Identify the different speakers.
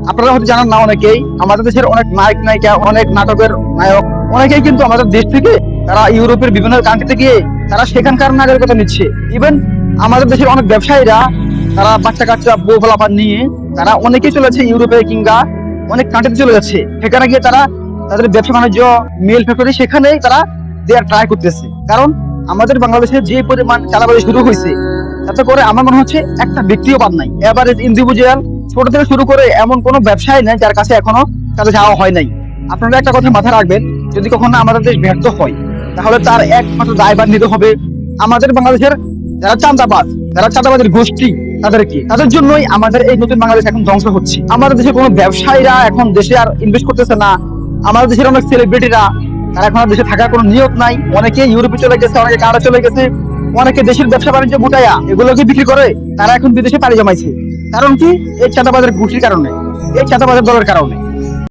Speaker 1: আপনারা হয়তো জানেন না, অনেকেই আমাদের দেশের অনেক নায়ক নায়িকা, অনেক নাটকের নায়ক, অনেকেই কিন্তু আমাদের দেশ থেকে তারা ইউরোপের বিভিন্ন কান্ট্রিতে গিয়ে তারা সেখানকার নাগরিকতা নিচ্ছে। ইভেন আমাদের দেশের অনেক ব্যবসায়ীরা তারা বাচ্চা কাচ্চা বউ ফলাফল নিয়ে তারা অনেকেই চলেছে ইউরোপে কিংবা অনেক কান্ট্রিতে চলে যাচ্ছে। সেখানে গিয়ে তারা তাদের ব্যবসা বাণিজ্য, মিল ফ্যাক্টরি, সেখানেই তারা দেওয়ার ট্রাই করতেছে। কারণ আমাদের বাংলাদেশে যে পরিমাণ চাঁদাবাজি শুরু হয়েছে, তাতে করে আমার মনে হচ্ছে একটা ব্যক্তিও বাদ নাই। এভারেজ ইন্ডিভিজুয়াল ছোট থেকে শুরু করে এমন কোনো ব্যবসায়ী নাই যার কাছে এখনো তাদের যাওয়া হয় নাই। আপনারা একটা কথা মাথায় রাখবেন, যদি কখনো আমাদের দেশ ব্যর্থ হয় তাহলে তার একমাত্র দায়ভার নিতে হবে আমাদের বাংলাদেশের যারা চাঁদাবাজ, যারা চাঁদাবাজের গোষ্ঠী, তাদের জন্যই আমাদের এই নতুন বাংলাদেশ এখন ধ্বংস হচ্ছে। আমাদের দেশের কোনো ব্যবসায়ীরা এখন দেশে আর ইনভেস্ট করতেছে না। আমাদের দেশের অনেক সেলিব্রিটিরা তারা এখন আর দেশে থাকার কোনো নিয়ত নাই। অনেকে ইউরোপে চলে গেছে, অনেকে কানাডা চলে গেছে, অনেকে দেশের ব্যবসা বাণিজ্য গুটাইয়া এগুলোকে বিক্রি করে তারা এখন বিদেশে পাড়ি জমাইছে। কারণ কি? এই চাঁদাবাজের গোষ্ঠীর কারণে, এই চাঁদাবাজের দলের কারণে।